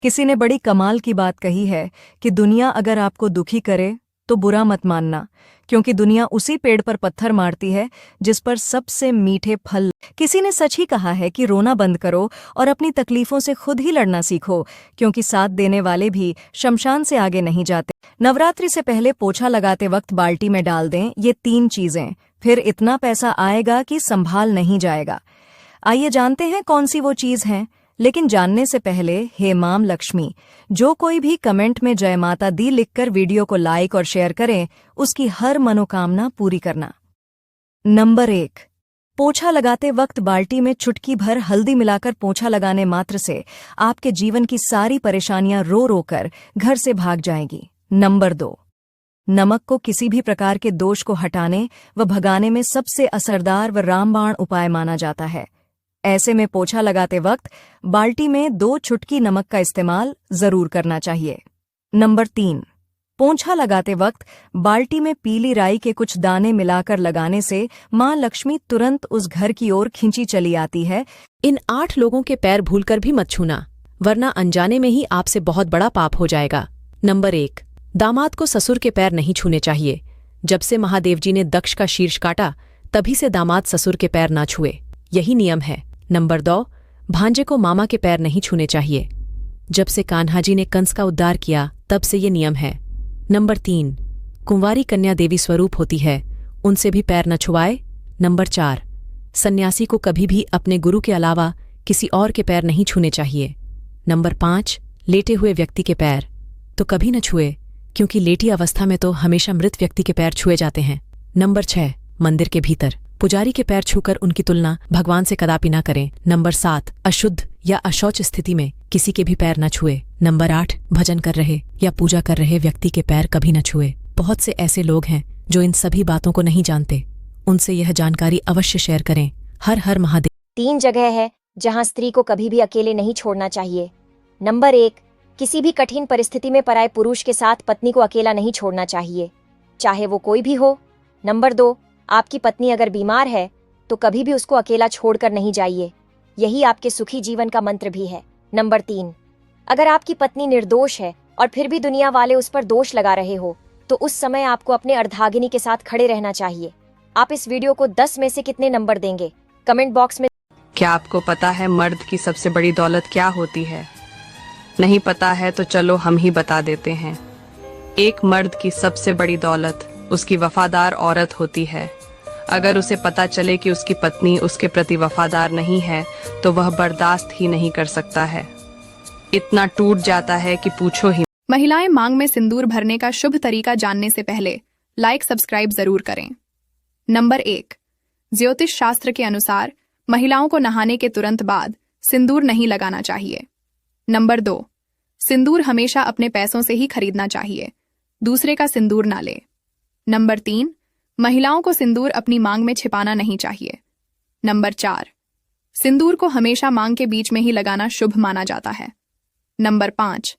किसी ने बड़ी कमाल की बात कही है कि दुनिया अगर आपको दुखी करे तो बुरा मत मानना, क्योंकि दुनिया उसी पेड़ पर पत्थर मारती है जिस पर सबसे मीठे फल। किसी ने सच ही कहा है कि रोना बंद करो और अपनी तकलीफों से खुद ही लड़ना सीखो, क्योंकि साथ देने वाले भी शमशान से आगे नहीं जाते। नवरात्रि से पहले पोछा लगाते वक्त बाल्टी में डाल दें ये 3 चीजें, फिर इतना पैसा आएगा कि संभाल नहीं जाएगा। आइए जानते हैं कौन सी वो चीज हैं। लेकिन जानने से पहले, हे माम लक्ष्मी, जो कोई भी कमेंट में जय माता दी लिखकर वीडियो को लाइक और शेयर करें, उसकी हर मनोकामना पूरी करना। नंबर 1, पोछा लगाते वक्त बाल्टी में चुटकी भर हल्दी मिलाकर पोछा लगाने मात्र से आपके जीवन की सारी परेशानियां रो रो कर घर से भाग जाएंगी। नंबर 2, नमक को किसी भी प्रकार के दोष को हटाने व भगाने में सबसे असरदार व रामबाण उपाय माना जाता है। ऐसे में पोछा लगाते वक्त बाल्टी में 2 चुटकी नमक का इस्तेमाल जरूर करना चाहिए। नंबर 3, पोछा लगाते वक्त बाल्टी में पीली राई के कुछ दाने मिलाकर लगाने से मां लक्ष्मी तुरंत उस घर की ओर खिंची चली आती है। इन 8 लोगों के पैर भूलकर भी मत छूना, वरना अनजाने में ही आपसे बहुत बड़ा पाप हो जाएगा। नंबर 1, दामाद को ससुर के पैर नहीं छूने चाहिए। जब से महादेव जी ने दक्ष का शीर्ष काटा, तभी से दामाद ससुर के पैर ना छुए, यही नियम है। नंबर 2, भांजे को मामा के पैर नहीं छूने चाहिए। जब से कान्हा जी ने कंस का उद्धार किया, तब से ये नियम है। नंबर 3, कुंवारी कन्या देवी स्वरूप होती है, उनसे भी पैर न छुआए। नंबर 4, सन्यासी को कभी भी अपने गुरु के अलावा किसी और के पैर नहीं छूने चाहिए। नंबर 5, लेटे हुए व्यक्ति के पैर तो कभी न छुए, क्योंकि लेटी अवस्था में तो हमेशा मृत व्यक्ति के पैर छुए जाते हैं। नंबर 6, मंदिर के भीतर पुजारी के पैर छूकर उनकी तुलना भगवान से कदापि न करें। नंबर 7, अशुद्ध या अशौच स्थिति में किसी के भी पैर न छुए। नंबर 8, भजन कर रहे या पूजा कर रहे व्यक्ति के पैर कभी न छुए। बहुत से ऐसे लोग हैं जो इन सभी बातों को नहीं जानते, उनसे यह जानकारी अवश्य शेयर करें। हर हर महादेव। 3 जगह है जहां स्त्री को कभी भी अकेले नहीं छोड़ना चाहिए। नंबर 1, किसी भी कठिन परिस्थिति में पराये पुरुष के साथ पत्नी को अकेला नहीं छोड़ना चाहिए, चाहे वो कोई भी हो। नंबर 2, आपकी पत्नी अगर बीमार है तो कभी भी उसको अकेला छोड़कर नहीं जाइए, यही आपके सुखी जीवन का मंत्र भी है। नंबर 3, अगर आपकी पत्नी निर्दोष है और फिर भी दुनिया वाले उस पर दोष लगा रहे हो, तो उस समय आपको अपने अर्धांगिनी के साथ खड़े रहना चाहिए। आप इस वीडियो को 10 में से कितने नंबर देंगे, कमेंट बॉक्स में। क्या आपको पता है मर्द की सबसे बड़ी दौलत क्या होती है? नहीं पता है तो चलो हम ही बता देते हैं। एक मर्द की सबसे बड़ी दौलत उसकी वफादार औरत होती है। अगर उसे पता चले कि उसकी पत्नी उसके प्रति वफादार नहीं है, तो वह बर्दाश्त ही नहीं कर सकता है। इतना टूट जाता है कि पूछो ही। महिलाएं मांग में सिंदूर भरने का शुभ तरीका जानने से पहले लाइक सब्सक्राइब जरूर करें। नंबर 1, ज्योतिष शास्त्र के अनुसार महिलाओं को नहाने के तुरंत बाद सिंदूर नहीं लगाना चाहिए। नंबर 2, सिंदूर हमेशा अपने पैसों से ही खरीदना चाहिए, दूसरे का सिंदूर ना ले। नंबर 3, महिलाओं को सिंदूर अपनी मांग में छिपाना नहीं चाहिए। नंबर 4, सिंदूर को हमेशा मांग के बीच में ही लगाना शुभ माना जाता है। नंबर 5,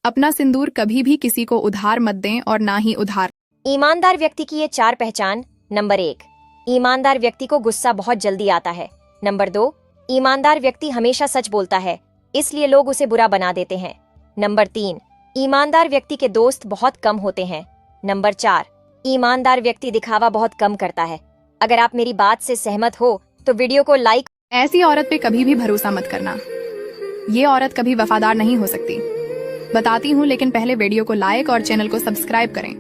अपना सिंदूर कभी भी किसी को उधार मत दें और ना ही उधार। ईमानदार व्यक्ति की ये 4 पहचान। नंबर 1, ईमानदार व्यक्ति को गुस्सा बहुत जल्दी आता है। नंबर 2, ईमानदार व्यक्ति हमेशा सच बोलता है, इसलिए लोग उसे बुरा बना देते हैं। नंबर 3, ईमानदार व्यक्ति के दोस्त बहुत कम होते हैं। नंबर 4, ईमानदार व्यक्ति दिखावा बहुत कम करता है। अगर आप मेरी बात से सहमत हो तो वीडियो को लाइक। ऐसी औरत पे कभी भी भरोसा मत करना, ये औरत कभी वफादार नहीं हो सकती। बताती हूँ, लेकिन पहले वीडियो को लाइक और चैनल को सब्सक्राइब करें।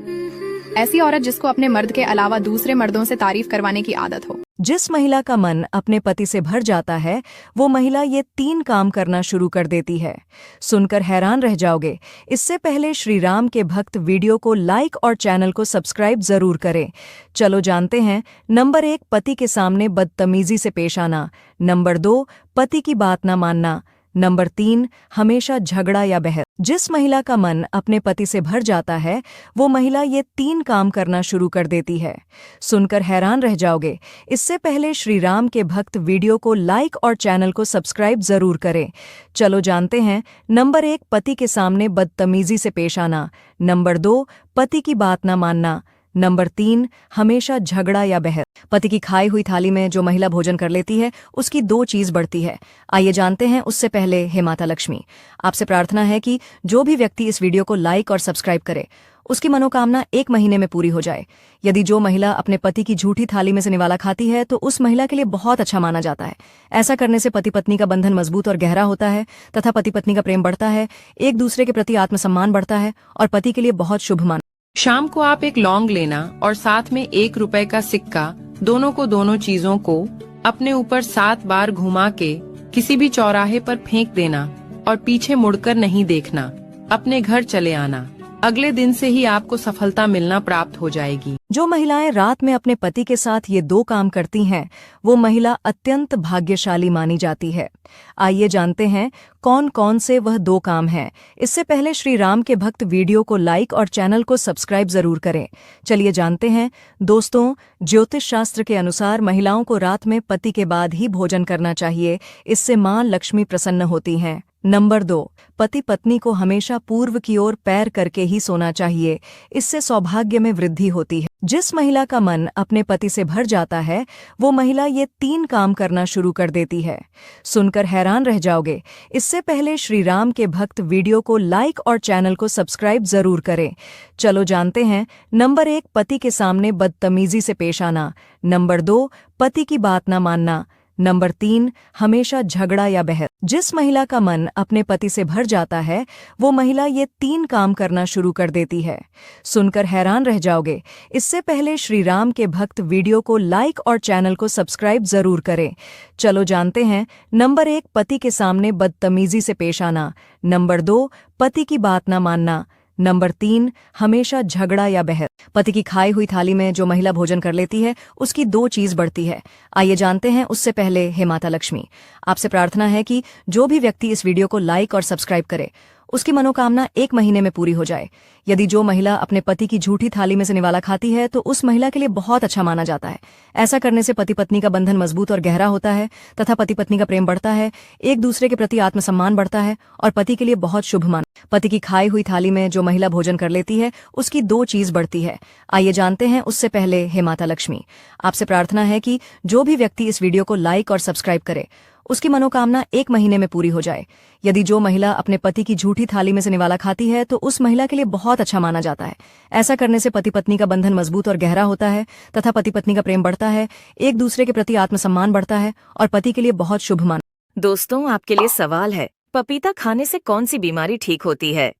ऐसी औरत जिसको अपने मर्द के अलावा दूसरे मर्दों से तारीफ करवाने की आदत हो। जिस महिला का मन अपने पति से भर जाता है, वो महिला ये 3 काम करना शुरू कर देती है। सुनकर हैरान रह जाओगे। इससे पहले श्री राम के भक्त वीडियो को लाइक और चैनल को सब्सक्राइब जरूर करें। चलो जानते हैं। नंबर 1, पति के सामने बदतमीजी से पेश आना। नंबर 2, पति की बात न मानना। नंबर 3, हमेशा झगड़ा या बहस। जिस महिला का मन अपने पति से भर जाता है, वो महिला ये 3 काम करना शुरू कर देती है। सुनकर हैरान रह जाओगे। इससे पहले श्री राम के भक्त वीडियो को लाइक और चैनल को सब्सक्राइब जरूर करें। चलो जानते हैं। नंबर 1, पति के सामने बदतमीजी से पेश आना। नंबर 2, पति की बात न मानना। नंबर 3, हमेशा झगड़ा या बहस। पति की खाई हुई थाली में जो महिला भोजन कर लेती है उसकी 2 चीज बढ़ती है। आइए जानते हैं उससे पहले हे माता लक्ष्मी, आपसे प्रार्थना है कि जो भी व्यक्ति इस वीडियो को लाइक और सब्सक्राइब करे उसकी मनोकामना 1 महीने में पूरी हो जाए। यदि जो महिला अपने पति की झूठी थाली में से निवाला खाती है तो उस महिला के लिए बहुत अच्छा माना जाता है। ऐसा करने से पति पत्नी का बंधन मजबूत और गहरा होता है तथा पति पत्नी का प्रेम बढ़ता है, एक दूसरे के प्रति आत्मसम्मान बढ़ता है और पति के लिए बहुत शुभ माना। शाम को आप एक लौंग लेना और साथ में 1 रुपए का सिक्का, दोनों चीजों को अपने ऊपर 7 बार घुमा के किसी भी चौराहे पर फेंक देना और पीछे मुड़कर नहीं देखना। अपने घर चले आना। अगले दिन से ही आपको सफलता मिलना प्राप्त हो जाएगी। जो महिलाएं रात में अपने पति के साथ ये 2 काम करती हैं वो महिला अत्यंत भाग्यशाली मानी जाती है। आइए जानते हैं कौन कौन से वह 2 काम हैं। इससे पहले श्री राम के भक्त वीडियो को लाइक और चैनल को सब्सक्राइब जरूर करें। चलिए जानते हैं दोस्तों, ज्योतिष शास्त्र के अनुसार महिलाओं को रात में पति के बाद ही भोजन करना चाहिए, इससे मां लक्ष्मी प्रसन्न होती हैं। नंबर 2, पति पत्नी को हमेशा पूर्व की ओर पैर करके ही सोना चाहिए, इससे सौभाग्य में वृद्धि होती है। जिस महिला का मन अपने पति से भर जाता है वो महिला ये 3 काम करना शुरू कर देती है। सुनकर हैरान रह जाओगे। इससे पहले श्री राम के भक्त वीडियो को लाइक और चैनल को सब्सक्राइब जरूर करें। चलो जानते हैं। नंबर 1, पति के सामने बदतमीजी से पेश आना। नंबर 2, पति की बात न मानना। नंबर 3, हमेशा झगड़ा या बहस। जिस महिला का मन अपने पति से भर जाता है वो महिला ये 3 काम करना शुरू कर देती है। सुनकर हैरान रह जाओगे। इससे पहले श्री राम के भक्त वीडियो को लाइक और चैनल को सब्सक्राइब जरूर करें। चलो जानते हैं। नंबर 1, पति के सामने बदतमीजी से पेश आना। नंबर 2, पति की बात न मानना। नंबर 3, हमेशा झगड़ा या बहस। पति की खाई हुई थाली में जो महिला भोजन कर लेती है उसकी 2 चीज बढ़ती है। आइए जानते हैं उससे पहले हे माता लक्ष्मी, आपसे प्रार्थना है कि जो भी व्यक्ति इस वीडियो को लाइक और सब्सक्राइब करे उसकी मनोकामना 1 महीने में पूरी हो जाए। यदि जो महिला अपने पति की झूठी थाली में से निवाला खाती है तो उस महिला के लिए बहुत अच्छा माना जाता है। ऐसा करने से पति पत्नी का बंधन मजबूत और गहरा होता है तथा पति पत्नी का प्रेम बढ़ता है, एक दूसरे के प्रति आत्मसम्मान बढ़ता है और पति के लिए बहुत शुभ माना। पति की खाई हुई थाली में जो महिला भोजन कर लेती है उसकी 2 चीज बढ़ती है। आइए जानते हैं उससे पहले हे माता लक्ष्मी, आपसे प्रार्थना है कि जो भी व्यक्ति इस वीडियो को लाइक और सब्सक्राइब करे उसकी मनोकामना 1 महीने में पूरी हो जाए। यदि जो महिला अपने पति की झूठी थाली में से निवाला खाती है तो उस महिला के लिए बहुत अच्छा माना जाता है। ऐसा करने से पति पत्नी का बंधन मजबूत और गहरा होता है तथा पति पत्नी का प्रेम बढ़ता है, एक दूसरे के प्रति आत्मसम्मान बढ़ता है और पति के लिए बहुत शुभ माना। दोस्तों, आपके लिए सवाल है, पपीता खाने से कौन सी बीमारी ठीक होती है?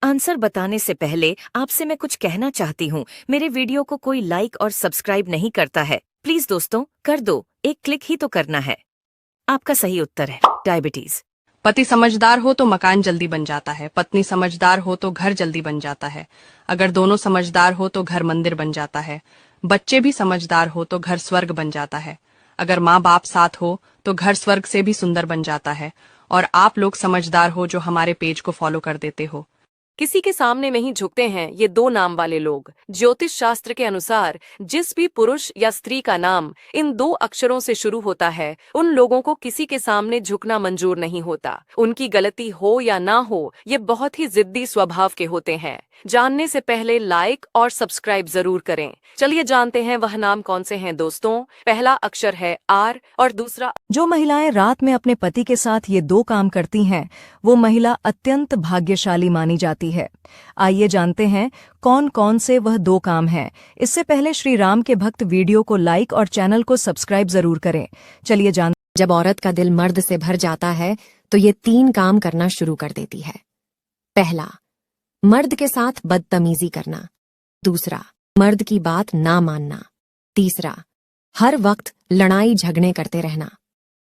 आंसर बताने से पहले आपसे मैं कुछ कहना चाहती हूँ। मेरे वीडियो को कोई लाइक और सब्सक्राइब नहीं करता है, प्लीज दोस्तों कर दो, एक क्लिक ही तो करना है। आपका सही उत्तर है डायबिटीज। पति समझदार हो तो मकान जल्दी बन जाता है, पत्नी समझदार हो तो घर जल्दी बन जाता है, अगर दोनों समझदार हो तो घर मंदिर बन जाता है, बच्चे भी समझदार हो तो घर स्वर्ग बन जाता है, अगर माँ बाप साथ हो तो घर स्वर्ग से भी सुंदर बन जाता है। और आप लोग समझदार हो जो हमारे पेज को फॉलो कर देते हो। किसी के सामने नहीं झुकते हैं ये 2 नाम वाले लोग। ज्योतिष शास्त्र के अनुसार जिस भी पुरुष या स्त्री का नाम इन 2 अक्षरों से शुरू होता है उन लोगों को किसी के सामने झुकना मंजूर नहीं होता। उनकी गलती हो या ना हो, ये बहुत ही जिद्दी स्वभाव के होते हैं। जानने से पहले लाइक और सब्सक्राइब जरूर करें। चलिए जानते हैं वह नाम कौन से हैं दोस्तों। पहला अक्षर है आर और दूसरा। जो महिलाएं रात में अपने पति के साथ ये 2 काम करती हैं वो महिला अत्यंत भाग्यशाली मानी जाती है। आइए जानते हैं कौन कौन से वह 2 काम हैं। इससे पहले श्री राम के भक्त वीडियो को लाइक और चैनल को सब्सक्राइब जरूर करें। चलिए जब औरत का दिल मर्द से भर जाता है तो ये 3 काम करना शुरू कर देती है। पहला, मर्द के साथ बदतमीजी करना। दूसरा, मर्द की बात ना मानना। तीसरा, हर वक्त लड़ाई झगड़े करते रहना।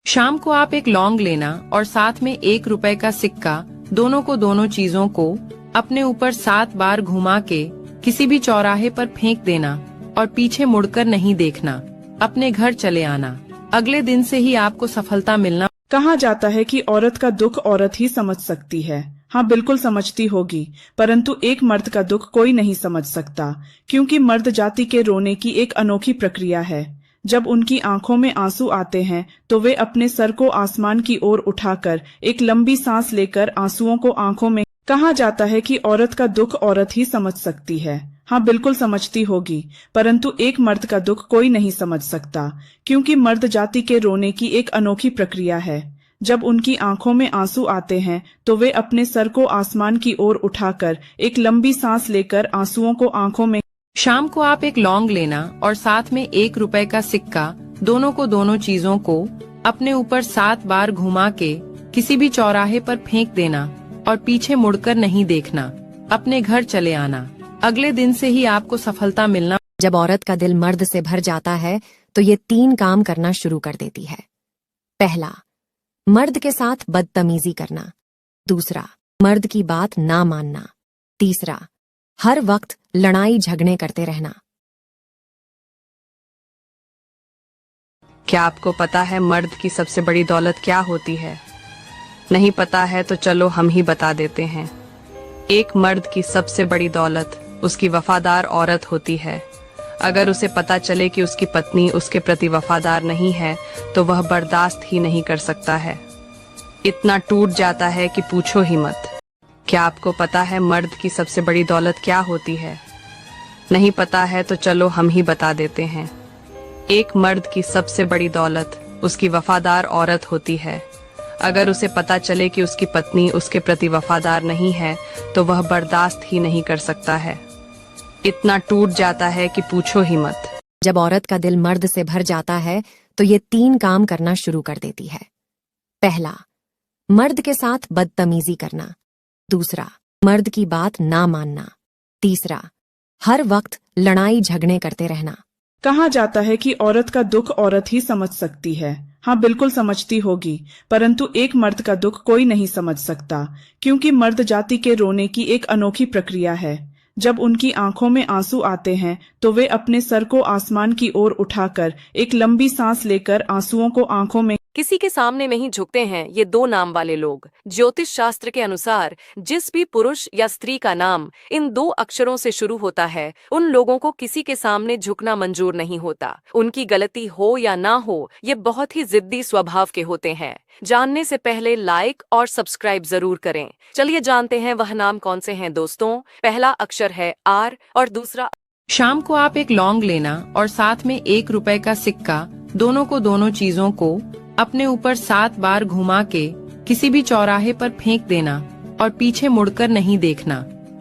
शाम को आप एक लौंग लेना और साथ में 1 रुपए का सिक्का, दोनों चीजों को अपने ऊपर 7 बार घुमा के किसी भी चौराहे पर फेंक देना और पीछे मुड़कर नहीं देखना। अपने घर चले आना। अगले दिन से ही आपको सफलता मिलना। कहा जाता है कि औरत का दुख औरत ही समझ सकती है। हाँ, बिल्कुल समझती होगी, परंतु एक मर्द का दुख कोई नहीं समझ सकता, क्योंकि मर्द जाति के रोने की एक अनोखी प्रक्रिया है। जब उनकी आंखों में आंसू आते हैं तो वे अपने सर को आसमान की ओर उठाकर एक लंबी सांस लेकर आंसुओं को आंखों में। कहा जाता है कि औरत का दुख औरत ही समझ सकती है। हाँ बिल्कुल समझती होगी, परंतु एक मर्द का दुख कोई नहीं समझ सकता, क्योंकि मर्द जाति के रोने की एक अनोखी प्रक्रिया है। जब उनकी आंखों में आंसू आते हैं तो वे अपने सर को आसमान की ओर उठाकर एक लंबी सांस लेकर आंसुओं को आंखों में। शाम को आप एक लौंग लेना और साथ में 1 रुपए का सिक्का, दोनों चीजों को अपने ऊपर 7 बार घुमा के किसी भी चौराहे पर फेंक देना और पीछे मुड़कर नहीं देखना। अपने घर चले आना। अगले दिन से ही आपको सफलता मिलना। जब औरत का दिल मर्द से भर जाता है तो ये 3 काम करना शुरू कर देती है। पहला, मर्द के साथ बदतमीजी करना। दूसरा, मर्द की बात ना मानना। तीसरा, हर वक्त लड़ाई झगड़े करते रहना। क्या आपको पता है मर्द की सबसे बड़ी दौलत क्या होती है? नहीं पता है तो चलो हम ही बता देते हैं। एक मर्द की सबसे बड़ी दौलत उसकी वफादार औरत होती है। अगर उसे पता चले कि उसकी पत्नी उसके प्रति वफादार नहीं है तो वह बर्दाश्त ही नहीं कर सकता है। इतना टूट जाता है कि पूछो ही मत। क्या आपको पता है मर्द की सबसे बड़ी दौलत क्या होती है? नहीं पता है तो चलो हम ही बता देते हैं। एक मर्द की सबसे बड़ी दौलत उसकी वफादार औरत होती है। अगर उसे पता चले कि उसकी पत्नी उसके प्रति वफादार नहीं है तो वह बर्दाश्त ही नहीं कर सकता है। इतना टूट जाता है कि पूछो ही मत। जब औरत का दिल मर्द से भर जाता है तो ये 3 काम करना शुरू कर देती है। पहला, मर्द के साथ बदतमीजी करना। दूसरा, मर्द की बात ना मानना। तीसरा, हर वक्त लड़ाई झगड़े करते रहना। कहा जाता है कि औरत का दुख औरत ही समझ सकती है। हाँ बिल्कुल समझती होगी, परंतु एक मर्द का दुख कोई नहीं समझ सकता, क्योंकि मर्द जाति के रोने की एक अनोखी प्रक्रिया है। जब उनकी आंखों में आंसू आते हैं तो वे अपने सर को आसमान की ओर उठाकर एक लंबी सांस लेकर आंसुओं को आंखों में। किसी के सामने में ही झुकते हैं ये 2 नाम वाले लोग। ज्योतिष शास्त्र के अनुसार जिस भी पुरुष या स्त्री का नाम इन 2 अक्षरों से शुरू होता है उन लोगों को किसी के सामने झुकना मंजूर नहीं होता। उनकी गलती हो या ना हो ये बहुत ही जिद्दी स्वभाव के होते हैं। जानने से पहले लाइक और सब्सक्राइब जरूर करें। चलिए जानते हैं वह नाम कौन से हैं दोस्तों। पहला अक्षर है आर और दूसरा। शाम को आप एक लौंग लेना और साथ में 1 रुपए का सिक्का, दोनों चीजों को अपने ऊपर 7 बार घुमा के किसी भी चौराहे पर फेंक देना और पीछे मुड़कर नहीं देखना।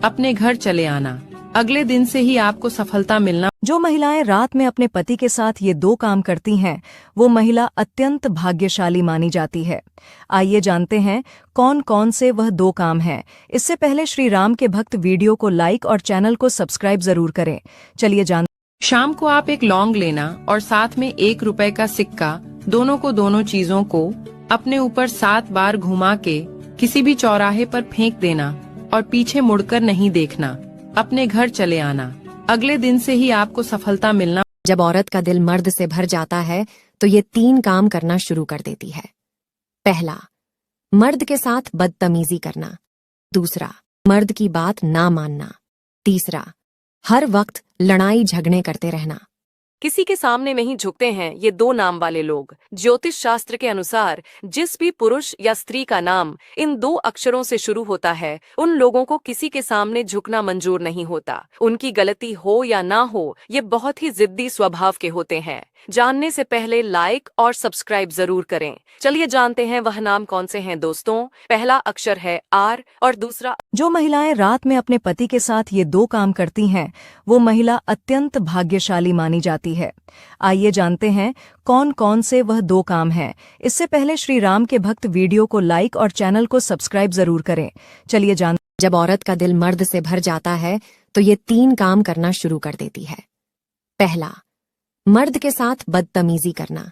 अपने घर चले आना। अगले दिन से ही आपको सफलता मिलना। जो महिलाएं रात में अपने पति के साथ ये 2 काम करती हैं वो महिला अत्यंत भाग्यशाली मानी जाती है। आइए जानते हैं कौन कौन से वह 2 काम हैं। इससे पहले श्री राम के भक्त वीडियो को लाइक और चैनल को सब्सक्राइब जरूर करें। चलिए शाम को आप एक लौंग लेना और साथ में 1 रुपए का सिक्का, दोनों चीजों को अपने ऊपर 7 बार घुमा के किसी भी चौराहे पर फेंक देना और पीछे मुड़कर नहीं देखना। अपने घर चले आना। अगले दिन से ही आपको सफलता मिलना। जब औरत का दिल मर्द से भर जाता है तो ये 3 काम करना शुरू कर देती है। पहला, मर्द के साथ बदतमीजी करना। दूसरा, मर्द की बात ना मानना। तीसरा, हर वक्त लड़ाई झगड़े करते रहना। किसी के सामने में ही झुकते हैं ये 2 नाम वाले लोग। ज्योतिष शास्त्र के अनुसार जिस भी पुरुष या स्त्री का नाम इन 2 अक्षरों से शुरू होता है उन लोगों को किसी के सामने झुकना मंजूर नहीं होता। उनकी गलती हो या ना हो ये बहुत ही जिद्दी स्वभाव के होते हैं। जानने से पहले लाइक और सब्सक्राइब जरूर करें। चलिए जानते हैं वह नाम कौन से हैं दोस्तों। पहला अक्षर है आर और दूसरा। जो महिलाएं रात में अपने पति के साथ ये 2 काम करती हैं वो महिला अत्यंत भाग्यशाली मानी जाती है। आइए जानते हैं कौन कौन से वह 2 काम हैं। इससे पहले श्री राम के भक्त वीडियो को लाइक और चैनल को सब्सक्राइब जरूर करें। चलिए जब औरत का दिल मर्द से भर जाता है तो ये 3 काम करना शुरू कर देती है। पहला, मर्द के साथ बदतमीजी करना।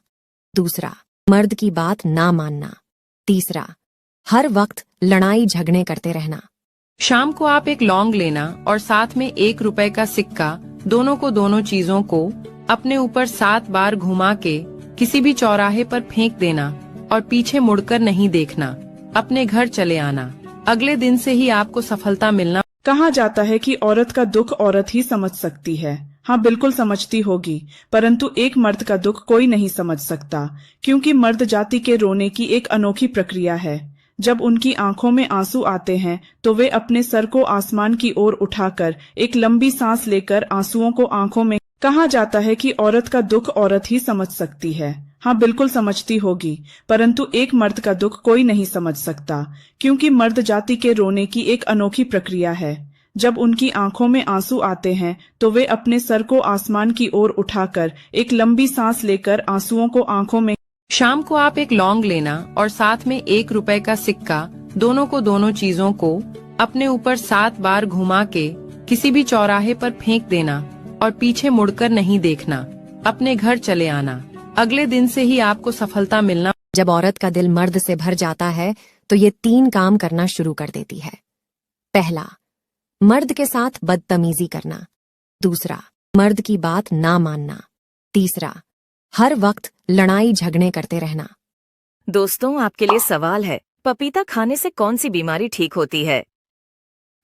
दूसरा, मर्द की बात ना मानना। तीसरा, हर वक्त लड़ाई झगड़े करते रहना। शाम को आप एक लौंग लेना और साथ में 1 रुपए का सिक्का, दोनों चीजों को अपने ऊपर 7 बार घुमा के किसी भी चौराहे पर फेंक देना और पीछे मुड़कर नहीं देखना। अपने घर चले आना। अगले दिन से ही आपको सफलता मिलना। कहा जाता है कि औरत का दुख औरत ही समझ सकती है। हाँ बिल्कुल समझती होगी, परंतु एक मर्द का दुख कोई नहीं समझ सकता, क्योंकि मर्द जाति के रोने की एक अनोखी प्रक्रिया है। जब उनकी आंखों में आंसू आते हैं तो वे अपने सर को आसमान की ओर उठाकर एक लंबी सांस लेकर आंसुओं को आंखों में। कहा जाता है कि औरत का दुख औरत ही समझ सकती है। हाँ, बिल्कुल समझती होगी, परंतु एक मर्द का दुख कोई नहीं समझ सकता, क्योंकि मर्द जाति के रोने की एक अनोखी प्रक्रिया है। जब उनकी आंखों में आंसू आते हैं तो वे अपने सर को आसमान की ओर उठाकर एक लंबी सांस लेकर आंसुओं को आंखों में। शाम को आप एक लौंग लेना और साथ में 1 रुपए का सिक्का, दोनों चीजों को अपने ऊपर 7 बार घुमा के किसी भी चौराहे पर फेंक देना और पीछे मुड़कर नहीं देखना। अपने घर चले आना। अगले दिन से ही आपको सफलता मिलना। जब औरत का दिल मर्द से भर जाता है तो ये 3 काम करना शुरू कर देती है। पहला, मर्द के साथ बदतमीजी करना। दूसरा, मर्द की बात ना मानना। तीसरा, हर वक्त लड़ाई झगड़े करते रहना। दोस्तों, आपके लिए सवाल है, पपीता खाने से कौन सी बीमारी ठीक होती है?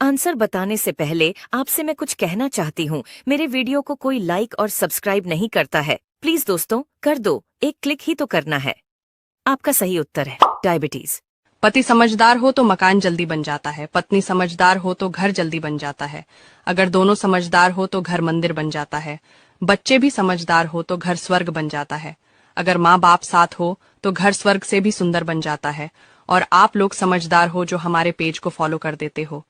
आंसर बताने से पहले आपसे मैं कुछ कहना चाहती हूँ। मेरे वीडियो को कोई लाइक और सब्सक्राइब नहीं करता है, प्लीज दोस्तों कर दो, एक क्लिक ही तो करना है। आपका सही उत्तर है डायबिटीज। पति समझदार हो तो मकान जल्दी बन जाता है, पत्नी समझदार हो तो घर जल्दी बन जाता है, अगर दोनों समझदार हो तो घर मंदिर बन जाता है, बच्चे भी समझदार हो तो घर स्वर्ग बन जाता है, अगर माँ बाप साथ हो तो घर स्वर्ग से भी सुंदर बन जाता है, और आप लोग समझदार हो जो हमारे पेज को फॉलो कर देते हो।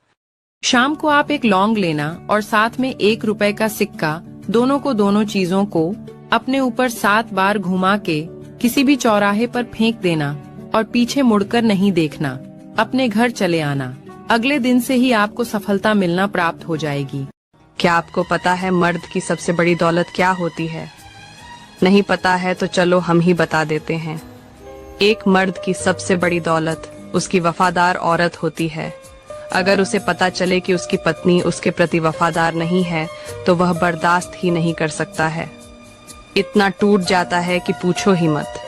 शाम को आप एक लौंग लेना और साथ में 1 रुपए का सिक्का, दोनों चीजों को अपने ऊपर 7 बार घुमा के किसी भी चौराहे पर फेंक देना और पीछे मुड़कर नहीं देखना। अपने घर चले आना। अगले दिन से ही आपको सफलता मिलना प्राप्त हो जाएगी। क्या आपको पता है मर्द की सबसे बड़ी दौलत क्या होती है? नहीं पता है तो चलो हम ही बता देते हैं। एक मर्द की सबसे बड़ी दौलत उसकी वफादार औरत होती है। अगर उसे पता चले कि उसकी पत्नी उसके प्रति वफादार नहीं है तो वह बर्दाश्त ही नहीं कर सकता है। इतना टूट जाता है कि पूछो ही मत।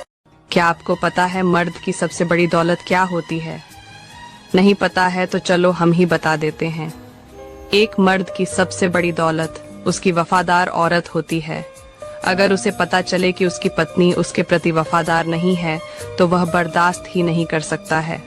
क्या आपको पता है मर्द की सबसे बड़ी दौलत क्या होती है? नहीं पता है तो चलो हम ही बता देते हैं। एक मर्द की सबसे बड़ी दौलत उसकी वफादार औरत होती है। अगर उसे पता चले कि उसकी पत्नी उसके प्रति वफादार नहीं है तो वह बर्दाश्त ही नहीं कर सकता है।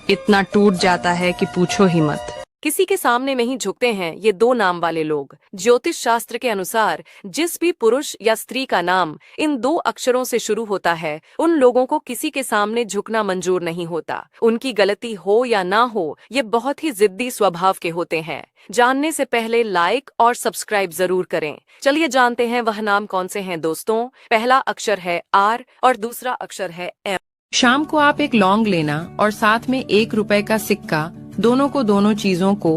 इतना टूट जाता है कि पूछो ही मत। किसी के सामने में ही झुकते हैं ये 2 नाम वाले लोग। ज्योतिष शास्त्र के अनुसार जिस भी पुरुष या स्त्री का नाम इन 2 अक्षरों से शुरू होता है उन लोगों को किसी के सामने झुकना मंजूर नहीं होता। उनकी गलती हो या ना हो ये बहुत ही जिद्दी स्वभाव के होते हैं। जानने से पहले लाइक और सब्सक्राइब जरूर करें। चलिए जानते हैं वह नाम कौन से हैं दोस्तों। पहला अक्षर है आर और दूसरा अक्षर है एम। शाम को आप एक लौंग लेना और साथ में 1 रुपए का सिक्का, दोनों चीजों को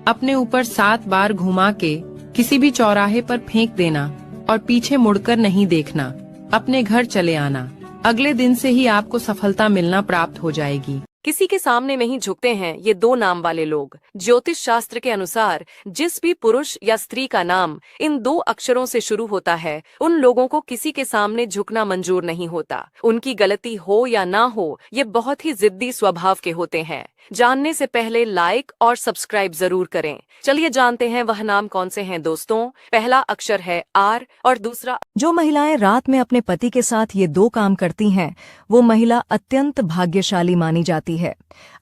अपने ऊपर 7 बार घुमा के किसी भी चौराहे पर फेंक देना और पीछे मुड़कर नहीं देखना। अपने घर चले आना। अगले दिन से ही आपको सफलता मिलना प्राप्त हो जाएगी। किसी के सामने में ही झुकते हैं ये 2 नाम वाले लोग। ज्योतिष शास्त्र के अनुसार जिस भी पुरुष या स्त्री का नाम इन 2 अक्षरों से शुरू होता है उन लोगों को किसी के सामने झुकना मंजूर नहीं होता। उनकी गलती हो या ना हो ये बहुत ही जिद्दी स्वभाव के होते हैं। जानने से पहले लाइक और सब्सक्राइब जरूर करें। चलिए जानते हैं वह नाम कौन से हैं दोस्तों। पहला अक्षर है आर और दूसरा। जो महिलाएं रात में अपने पति के साथ ये 2 काम करती हैं वो महिला अत्यंत भाग्यशाली मानी जाती है।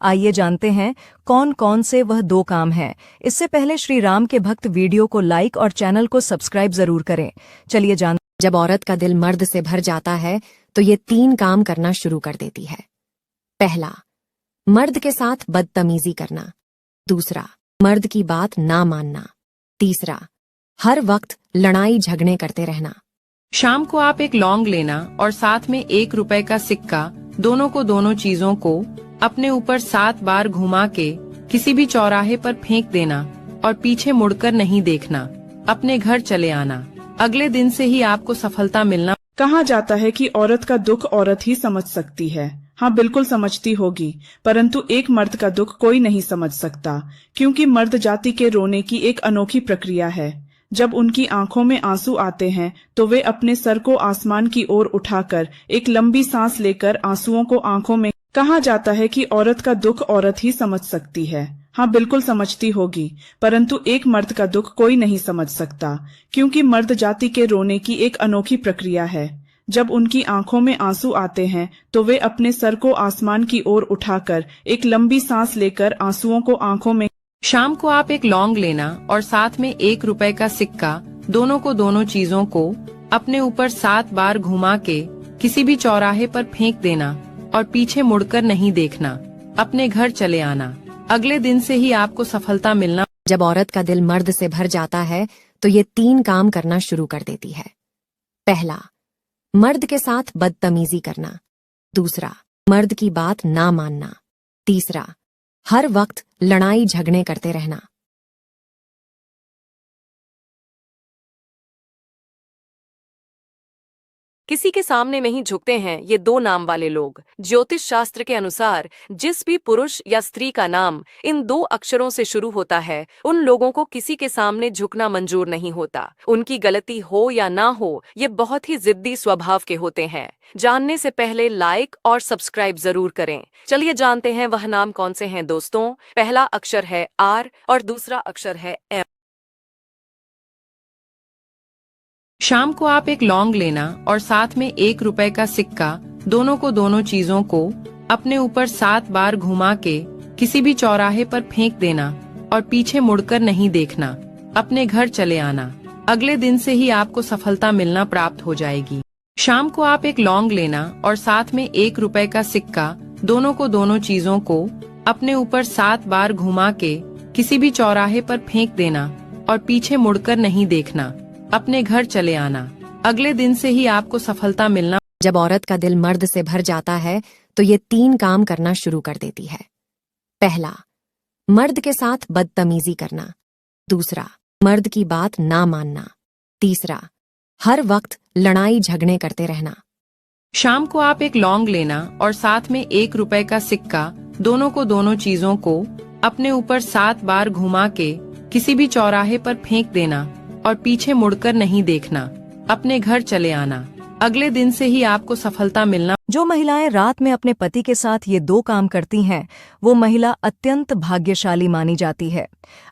आइए जानते हैं कौन कौन से वह 2 काम हैं। इससे पहले श्री राम के भक्त वीडियो को लाइक और चैनल को सब्सक्राइब जरूर करें। चलिए जान। जब औरत का दिल मर्द से भर जाता है तो ये 3 काम करना शुरू कर देती है। पहला, मर्द के साथ बदतमीजी करना। दूसरा, मर्द की बात ना मानना। तीसरा, हर वक्त लड़ाई झगड़े करते रहना। शाम को आप एक लौंग लेना और साथ में 1 रुपए का सिक्का, दोनों चीजों को अपने ऊपर 7 बार घुमा के किसी भी चौराहे पर फेंक देना और पीछे मुड़कर नहीं देखना। अपने घर चले आना। अगले दिन से ही आपको सफलता मिलना। कहा जाता है कि औरत का दुख औरत ही समझ सकती है। हाँ, बिल्कुल समझती होगी, परंतु एक मर्द का दुख कोई नहीं समझ सकता, क्योंकि मर्द जाति के रोने की एक अनोखी प्रक्रिया है। जब उनकी आंखों में आंसू आते हैं तो वे अपने सर को आसमान की ओर उठाकर एक लंबी सांस लेकर आंसुओं को आंखों में। कहा जाता है कि औरत का दुख औरत ही समझ सकती है। हाँ, बिल्कुल समझती होगी, परंतु एक मर्द का दुख कोई नहीं समझ सकता, क्योंकि मर्द जाति के रोने की एक अनोखी प्रक्रिया है। जब उनकी आंखों में आंसू आते हैं तो वे अपने सर को आसमान की ओर उठाकर एक लंबी सांस लेकर आंसुओं को आंखों में। शाम को आप एक लौंग लेना और साथ में 1 रुपए का सिक्का, दोनों को दोनों चीजों को अपने ऊपर 7 बार घुमा के किसी भी चौराहे पर फेंक देना और पीछे मुड़कर नहीं देखना। अपने घर चले आना। अगले दिन से ही आपको सफलता मिलना। जब औरत का दिल मर्द से भर जाता है तो ये 3 काम करना शुरू कर देती है। पहला, मर्द के साथ बदतमीजी करना। दूसरा, मर्द की बात ना मानना। तीसरा, हर वक्त लड़ाई झगड़े करते रहना। किसी के सामने नहीं झुकते हैं ये 2 नाम वाले लोग। ज्योतिष शास्त्र के अनुसार जिस भी पुरुष या स्त्री का नाम इन 2 अक्षरों से शुरू होता है उन लोगों को किसी के सामने झुकना मंजूर नहीं होता। उनकी गलती हो या ना हो, ये बहुत ही जिद्दी स्वभाव के होते हैं। जानने से पहले लाइक और सब्सक्राइब जरूर करें। चलिए जानते हैं वह नाम कौन से हैं दोस्तों। पहला अक्षर है आर और दूसरा अक्षर है एम। शाम को आप एक लौंग लेना और साथ में 1 रुपए का सिक्का, दोनों को दोनों चीजों को अपने ऊपर 7 बार घुमा के किसी भी चौराहे पर फेंक देना और पीछे मुड़कर नहीं देखना। अपने घर चले आना। अगले दिन से ही आपको सफलता मिलना प्राप्त हो जाएगी। शाम को आप एक लौंग लेना और साथ में 1 रुपए का सिक्का, दोनों को दोनों चीजों को अपने ऊपर 7 बार घुमा के किसी भी चौराहे पर फेंक देना और पीछे मुड़कर नहीं देखना। अपने घर चले आना। अगले दिन से ही आपको सफलता मिलना। जब औरत का दिल मर्द से भर जाता है तो ये 3 काम करना शुरू कर देती है। पहला, मर्द के साथ बदतमीजी करना। दूसरा, मर्द की बात ना मानना। तीसरा, हर वक्त लड़ाई झगड़े करते रहना। शाम को आप एक लौंग लेना और साथ में 1 रुपए का सिक्का, दोनों को दोनों चीजों को अपने ऊपर 7 बार घुमा के किसी भी चौराहे पर फेंक देना और पीछे मुड़कर नहीं देखना। अपने घर चले आना। अगले दिन से ही आपको सफलता मिलना। जो महिलाएं रात में अपने पति के साथ ये 2 काम करती हैं वो महिला अत्यंत भाग्यशाली मानी जाती है।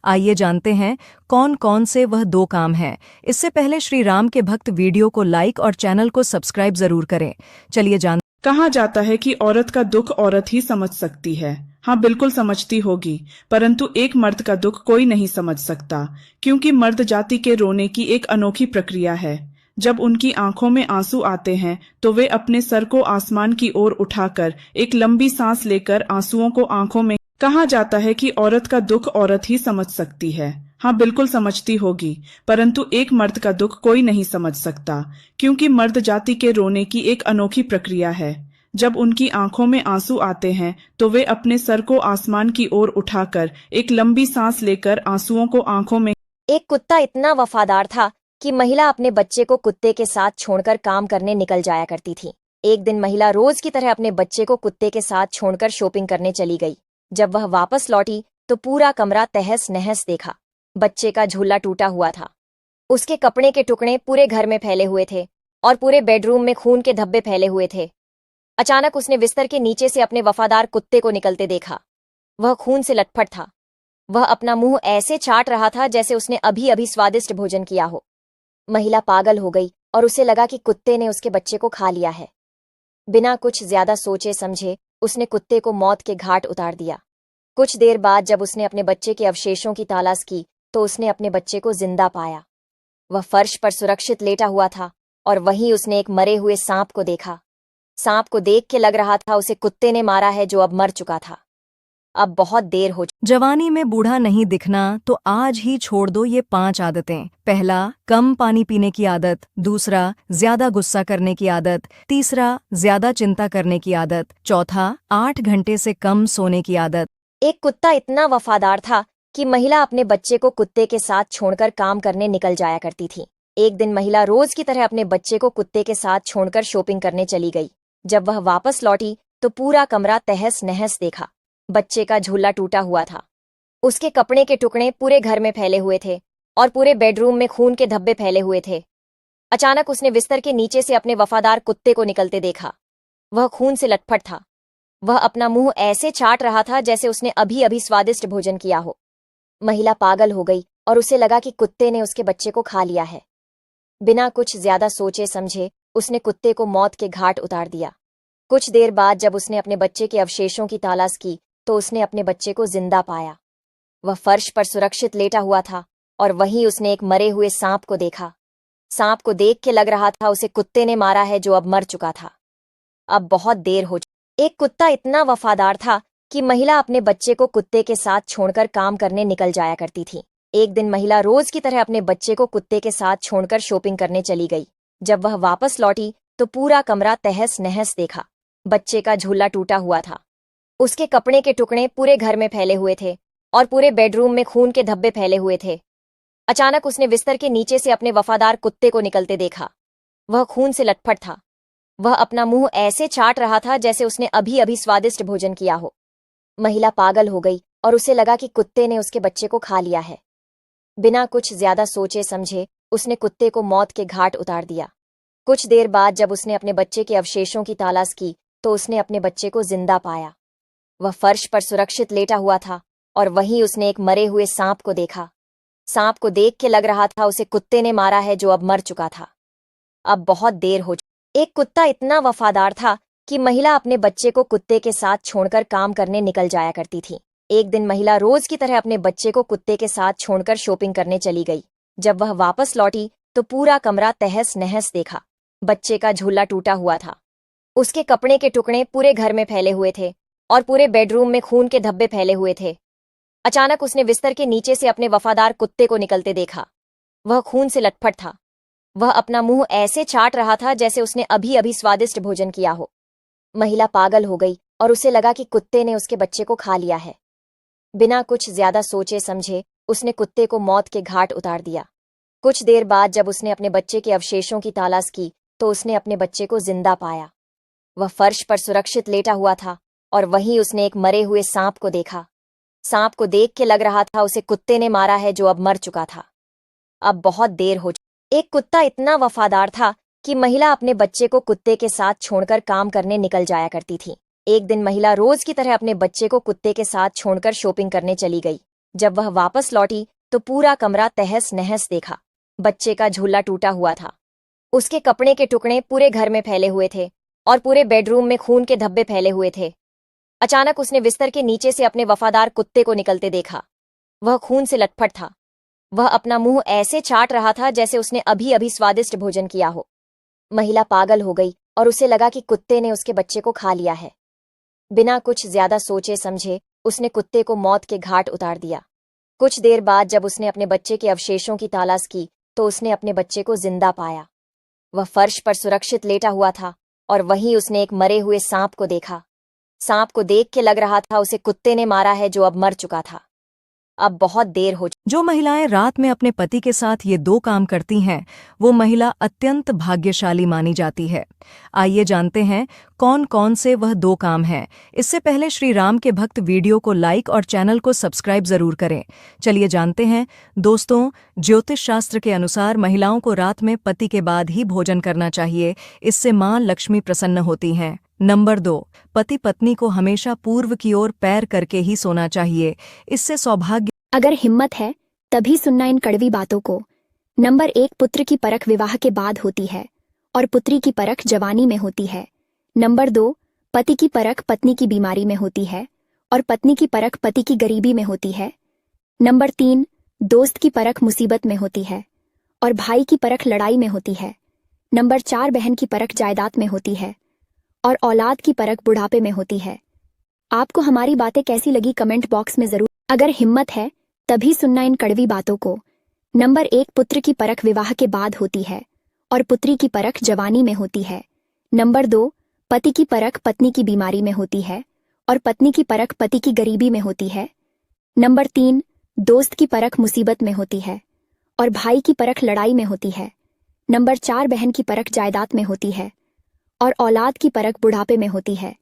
आइए जानते हैं कौन कौन से वह 2 काम हैं। इससे पहले श्री राम के भक्त वीडियो को लाइक और चैनल को सब्सक्राइब जरूर करें। चलिए कहा जाता है कि औरत का दुख औरत ही समझ सकती है। हाँ, बिल्कुल समझती होगी, परंतु एक मर्द का दुख कोई नहीं समझ सकता, क्योंकि मर्द जाति के रोने की एक अनोखी प्रक्रिया है। जब उनकी आंखों में आंसू आते हैं तो वे अपने सर को आसमान की ओर उठाकर एक लंबी सांस लेकर आंसुओं को आंखों में। कहा जाता है कि औरत का दुख औरत ही समझ सकती है। हाँ, बिल्कुल समझती होगी, परंतु एक मर्द का दुख कोई नहीं समझ सकता, क्योंकि मर्द जाति के रोने की एक अनोखी प्रक्रिया है। जब उनकी आंखों में आंसू आते हैं तो वे अपने सर को आसमान की ओर उठाकर एक लंबी सांस लेकर आंसुओं को आंखों में। एक कुत्ता इतना वफादार था कि महिला अपने बच्चे को कुत्ते के साथ छोड़कर काम करने निकल जाया करती थी। एक दिन महिला रोज की तरह अपने बच्चे को कुत्ते के साथ छोड़कर शॉपिंग करने चली गई। जब वह वापस लौटी तो पूरा कमरा तहस नहस देखा। बच्चे का झूला टूटा हुआ था। उसके कपड़े के टुकड़े पूरे घर में फैले हुए थे और पूरे बेडरूम में खून के धब्बे फैले हुए थे। अचानक उसने बिस्तर के नीचे से अपने वफादार कुत्ते को निकलते देखा। वह खून से लटपट था। वह अपना मुंह ऐसे चाट रहा था जैसे उसने अभी अभी स्वादिष्ट भोजन किया हो। महिला पागल हो गई और उसे लगा कि कुत्ते ने उसके बच्चे को खा लिया है। बिना कुछ ज्यादा सोचे समझे उसने कुत्ते को मौत के घाट उतार दिया। कुछ देर बाद जब उसने अपने बच्चे के अवशेषों की तलाश की तो उसने अपने बच्चे को जिंदा पाया। वह फर्श पर सुरक्षित लेटा हुआ था और वहीं उसने एक मरे हुए सांप को देखा। सांप को देख के लग रहा था उसे कुत्ते ने मारा है जो अब मर चुका था। अब बहुत देर हो जवानी में बूढ़ा नहीं दिखना तो आज ही छोड़ दो ये 5 आदतें। पहला, कम पानी पीने की आदत। दूसरा, ज्यादा गुस्सा करने की आदत। तीसरा, ज्यादा चिंता करने की आदत। चौथा, 8 घंटे से कम सोने की आदत। एक कुत्ता इतना वफादार था कि महिला अपने बच्चे को कुत्ते के साथ छोड़कर काम करने निकल जाया करती थी। एक दिन महिला रोज की तरह अपने बच्चे को कुत्ते के साथ छोड़कर शॉपिंग करने चली गई। जब वह वापस लौटी तो पूरा कमरा तहस नहस देखा। बच्चे का झूला टूटा हुआ था। उसके कपड़े के टुकड़े पूरे घर में फैले हुए थे और पूरे बेडरूम में खून के धब्बे फैले हुए थे। अचानक उसने बिस्तर के नीचे से अपने वफादार कुत्ते को निकलते देखा। वह खून से लटपट था। वह अपना मुंह ऐसे चाट रहा था जैसे उसने अभी अभी स्वादिष्ट भोजन किया हो। महिला पागल हो गई और उसे लगा कि कुत्ते ने उसके बच्चे को खा लिया है। बिना कुछ ज्यादा सोचे समझे उसने कुत्ते को मौत के घाट उतार दिया। कुछ देर बाद जब उसने अपने बच्चे के अवशेषों की तलाश की तो उसने अपने बच्चे को जिंदा पाया। वह फर्श पर सुरक्षित लेटा हुआ था और वहीं उसने एक मरे हुए सांप को देखा। सांप को देख के लग रहा था उसे कुत्ते ने मारा है जो अब मर चुका था। अब बहुत देर हो चुकी। एक कुत्ता इतना वफादार था कि महिला अपने बच्चे को कुत्ते के साथ छोड़कर काम करने निकल जाया करती थी। एक दिन महिला रोज की तरह अपने बच्चे को कुत्ते के साथ छोड़कर शॉपिंग करने चली गई। जब वह वापस लौटी तो पूरा कमरा तहस नहस देखा। बच्चे का झूला टूटा हुआ था, उसके कपड़े के टुकड़े पूरे घर में फैले हुए थे और पूरे बेडरूम में खून के धब्बे फैले हुए थे। अचानक उसने बिस्तर के नीचे से अपने वफादार कुत्ते को निकलते देखा। वह खून से लथपथ था। वह अपना मुंह ऐसे चाट रहा था जैसे उसने अभी अभी स्वादिष्ट भोजन किया हो। महिला पागल हो गई और उसे लगा कि कुत्ते ने उसके बच्चे को खा लिया है। बिना कुछ ज्यादा सोचे समझे उसने कुत्ते को मौत के घाट उतार दिया। कुछ देर बाद जब उसने अपने बच्चे के अवशेषों की तलाश की तो उसने अपने बच्चे को जिंदा पाया। वह फर्श पर सुरक्षित लेटा हुआ था और वहीं उसने एक मरे हुए सांप को देखा। सांप को देख के लग रहा था उसे कुत्ते ने मारा है जो अब मर चुका था। अब बहुत देर हो चुकी। एक कुत्ता इतना वफादार था कि महिला अपने बच्चे को कुत्ते के साथ छोड़कर काम करने निकल जाया करती थी। एक दिन महिला रोज की तरह अपने बच्चे को कुत्ते के साथ छोड़कर शॉपिंग करने चली गई। जब वह वापस लौटी तो पूरा कमरा तहस नहस देखा। बच्चे का झूला टूटा हुआ था, उसके कपड़े के टुकड़े पूरे घर में फैले हुए थे और पूरे बेडरूम में खून के धब्बे फैले हुए थे। अचानक उसने बिस्तर के नीचे से अपने वफादार कुत्ते को निकलते देखा। वह खून से लथपथ था। वह अपना मुंह ऐसे चाट रहा था जैसे उसने अभी अभी स्वादिष्ट भोजन किया हो। महिला पागल हो गई और उसे लगा कि कुत्ते ने उसके बच्चे को खा लिया है। बिना कुछ ज्यादा सोचे समझे उसने कुत्ते को मौत के घाट उतार दिया। कुछ देर बाद जब उसने अपने बच्चे के अवशेषों की तलाश की तो उसने अपने बच्चे को जिंदा पाया। वह फर्श पर सुरक्षित लेटा हुआ था और वहीं उसने एक मरे हुए सांप को देखा। सांप को देख के लग रहा था उसे कुत्ते ने मारा है जो अब मर चुका था। अब बहुत देर हो चुकी। एक कुत्ता इतना वफादार था कि महिला अपने बच्चे को कुत्ते के साथ छोड़कर काम करने निकल जाया करती थी। एक दिन महिला रोज की तरह अपने बच्चे को कुत्ते के साथ छोड़कर शॉपिंग करने चली गई। जब वह वापस लौटी तो पूरा कमरा तहस नहस देखा। बच्चे का झूला टूटा हुआ था, उसके कपड़े के टुकड़े पूरे घर में फैले हुए थे और पूरे बेडरूम में खून के धब्बे फैले हुए थे। अचानक उसने बिस्तर के नीचे से अपने वफादार कुत्ते को निकलते देखा। वह खून से लथपथ था। वह अपना मुंह ऐसे चाट रहा था जैसे उसने अभी अभी स्वादिष्ट भोजन किया हो। महिला पागल हो गई और उसे लगा कि कुत्ते ने उसके बच्चे को खा लिया है। बिना कुछ ज्यादा सोचे समझे उसने कुत्ते को मौत के घाट उतार दिया। कुछ देर बाद जब उसने अपने बच्चे के अवशेषों की तलाश की तो उसने अपने बच्चे को जिंदा पाया। वह फर्श पर सुरक्षित लेटा हुआ था और वहीं उसने एक मरे हुए सांप को देखा। सांप को देख के लग रहा था उसे कुत्ते ने मारा है जो अब मर चुका था। अब बहुत देर हो चुकी। जो महिलाएं रात में अपने पति के साथ ये दो काम करती हैं वो महिला अत्यंत भाग्यशाली मानी जाती है। आइए जानते हैं कौन कौन से वह दो काम हैं। इससे पहले श्री राम के भक्त वीडियो को लाइक और चैनल को सब्सक्राइब जरूर करें। चलिए जानते हैं। दोस्तों, ज्योतिष शास्त्र के अनुसार महिलाओं को रात में पति के बाद ही भोजन करना चाहिए। इससे मां लक्ष्मी प्रसन्न होती हैं। नंबर 2, पति पत्नी को हमेशा पूर्व की ओर पैर करके ही सोना चाहिए। इससे सौभाग्य। अगर हिम्मत है तभी सुनना इन कड़वी बातों को। नंबर 1, पुत्र की परख विवाह के बाद होती है और पुत्री की परख जवानी में होती है। नंबर 2, पति की परख पत्नी की बीमारी में होती है और पत्नी की परख पति की गरीबी में होती है। नंबर 3, दोस्त की परख मुसीबत में होती है और भाई की परख लड़ाई में होती है। नंबर 4, बहन की परख जायदाद में होती है और औलाद की परख बुढ़ापे में होती है। आपको हमारी बातें कैसी लगी कमेंट बॉक्स में जरूर। अगर हिम्मत है तभी सुनना इन कड़वी बातों को। नंबर 1, पुत्र की परख विवाह के बाद होती है और पुत्री की परख जवानी में होती है। नंबर 2, पति की परख पत्नी की बीमारी में होती है और पत्नी की परख पति की गरीबी में होती है। नंबर 3, दोस्त की परख मुसीबत में होती है और भाई की परख लड़ाई में होती है। नंबर 4, बहन की परख जायदाद में होती है और औलाद की परख बुढ़ापे में होती है।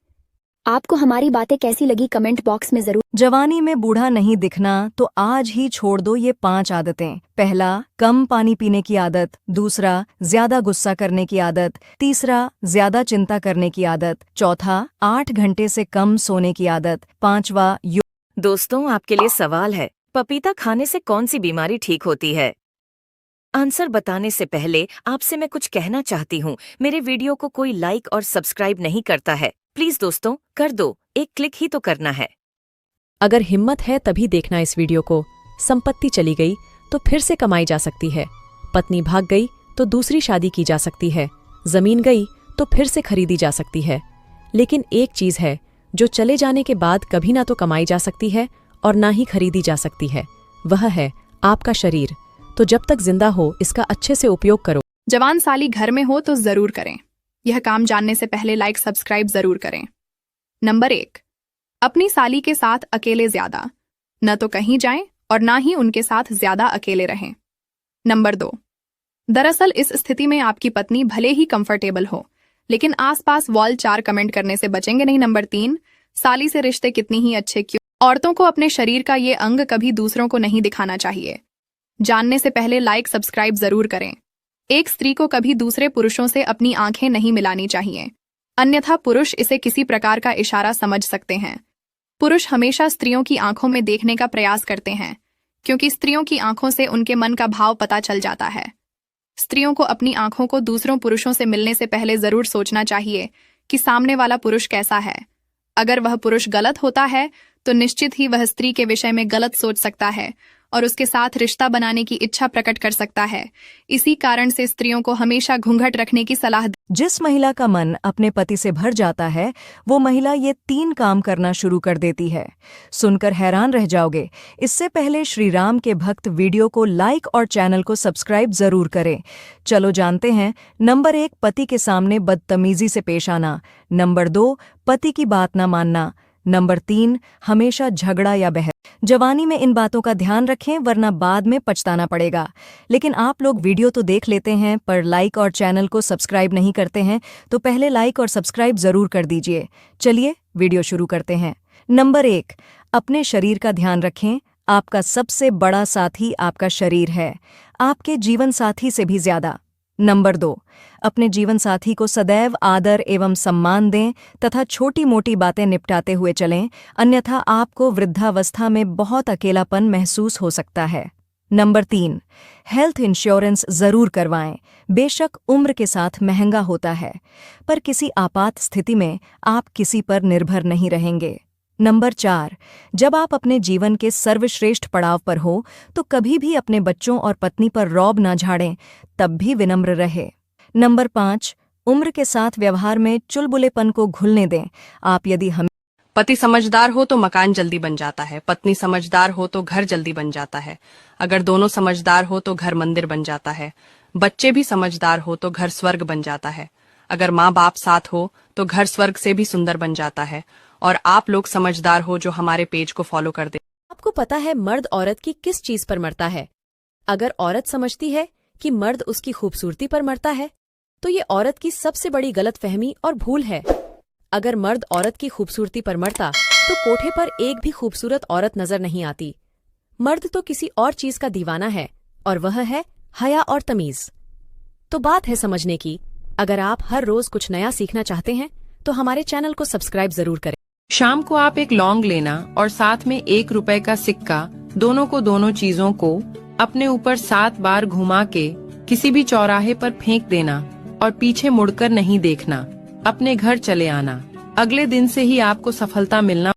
आपको हमारी बातें कैसी लगी कमेंट बॉक्स में जरूर। जवानी में बूढ़ा नहीं दिखना तो आज ही छोड़ दो ये 5 आदतें। पहला, कम पानी पीने की आदत। दूसरा, ज्यादा गुस्सा करने की आदत। तीसरा, ज्यादा चिंता करने की आदत। चौथा, 8 घंटे से कम सोने की आदत। 5वां, दोस्तों, आपके लिए सवाल है, पपीता खाने से कौन सी बीमारी ठीक होती है? आंसर बताने से पहले आपसे मैं कुछ कहना चाहती हूँ। मेरे वीडियो को कोई लाइक और सब्सक्राइब नहीं करता है। प्लीज दोस्तों कर दो, एक क्लिक ही तो करना है। अगर हिम्मत है तभी देखना इस वीडियो को। संपत्ति चली गई तो फिर से कमाई जा सकती है, पत्नी भाग गई तो दूसरी शादी की जा सकती है, जमीन गई तो फिर से खरीदी जा सकती है। लेकिन एक चीज है जो चले जाने के बाद कभी ना तो कमाई जा सकती है और ना ही खरीदी जा सकती है, वह है आपका शरीर। तो जब तक जिंदा हो इसका अच्छे से उपयोग करो। जवान साली घर में हो तो जरूर करें। यह काम जानने से पहले लाइक सब्सक्राइब जरूर करें। नंबर 1, अपनी साली के साथ अकेले ज्यादा, न तो कहीं जाएं और ना ही उनके साथ ज्यादा अकेले रहें। नंबर 2, दरअसल इस स्थिति में आपकी पत्नी भले ही कंफर्टेबल हो लेकिन आसपास वॉल 4 कमेंट करने से बचेंगे नहीं। नंबर 3, साली से रिश्ते कितनी ही अच्छे क्यों, औरतों को अपने शरीर का ये अंग कभी दूसरों को नहीं दिखाना चाहिए। जानने से पहले लाइक सब्सक्राइब जरूर करें। एक स्त्री को कभी दूसरे पुरुषों से अपनी आंखें नहीं मिलानी चाहिए, अन्यथा पुरुष इसे किसी प्रकार का इशारा समझ सकते हैं। पुरुष हमेशा स्त्रियों की आंखों में देखने का प्रयास करते हैं क्योंकि स्त्रियों की आंखों से उनके मन का भाव पता चल जाता है। स्त्रियों को अपनी आंखों को दूसरों पुरुषों से मिलने से पहले जरूर सोचना चाहिए कि सामने वाला पुरुष कैसा है। अगर वह पुरुष गलत होता है तो निश्चित ही वह स्त्री के विषय में गलत सोच सकता है और उसके साथ रिश्ता बनाने की इच्छा प्रकट कर सकता है। इसी कारण से स्त्रियों को हमेशा घूंघट रखने की सलाह। जिस महिला का मन अपने पति से भर जाता है वो महिला ये 3 काम करना शुरू कर देती है। सुनकर हैरान रह जाओगे। इससे पहले श्री राम के भक्त वीडियो को लाइक और चैनल को सब्सक्राइब जरूर करें। चलो जानते हैं। नंबर 1, पति के सामने बदतमीजी से पेश आना। नंबर 2, पति की बात न मानना। नंबर 3, हमेशा झगड़ा या बहस। जवानी में इन बातों का ध्यान रखें वरना बाद में पछताना पड़ेगा। लेकिन आप लोग वीडियो तो देख लेते हैं पर लाइक और चैनल को सब्सक्राइब नहीं करते हैं, तो पहले लाइक और सब्सक्राइब जरूर कर दीजिए। चलिए वीडियो शुरू करते हैं। नंबर 1, अपने शरीर का ध्यान रखें। आपका सबसे बड़ा साथी आपका शरीर है, आपके जीवन साथी से भी ज्यादा। नंबर 2, अपने जीवन साथी को सदैव आदर एवं सम्मान दें तथा छोटी मोटी बातें निपटाते हुए चलें, अन्यथा आपको वृद्धावस्था में बहुत अकेलापन महसूस हो सकता है। नंबर 3, हेल्थ इंश्योरेंस जरूर करवाएं। बेशक उम्र के साथ महंगा होता है पर किसी आपात स्थिति में आप किसी पर निर्भर नहीं रहेंगे। नंबर 4, जब आप अपने जीवन के सर्वश्रेष्ठ पड़ाव पर हो तो कभी भी अपने बच्चों और पत्नी पर रौब ना झाड़ें, तब भी विनम्र रहे। नंबर 5, उम्र के साथ व्यवहार में चुलबुलेपन को घुलने दें। आप यदि हम पति समझदार हो तो मकान जल्दी बन जाता है, पत्नी समझदार हो तो घर जल्दी बन जाता है, अगर दोनों समझदार हो तो घर मंदिर बन जाता है, बच्चे भी समझदार हो तो घर स्वर्ग बन जाता है, अगर माँ बाप साथ हो तो घर स्वर्ग से भी सुंदर बन जाता है। और आप लोग समझदार हो जो हमारे पेज को फॉलो कर दे। आपको पता है मर्द औरत की किस चीज पर मरता है? अगर औरत समझती है कि मर्द उसकी खूबसूरती पर मरता है तो ये औरत की सबसे बड़ी गलतफहमी और भूल है। अगर मर्द औरत की खूबसूरती पर मरता तो कोठे पर एक भी खूबसूरत औरत नजर नहीं आती। मर्द तो किसी और चीज का दीवाना है और वह है हया और तमीज। तो बात है समझने की। अगर आप हर रोज कुछ नया सीखना चाहते हैं तो हमारे चैनल को सब्सक्राइब जरूर करें। शाम को आप एक लौंग लेना और साथ में 1 रुपए का सिक्का, दोनों चीजों को अपने ऊपर 7 बार घुमा के किसी भी चौराहे पर फेंक देना और पीछे मुड़कर नहीं देखना। अपने घर चले आना। अगले दिन से ही आपको सफलता मिलना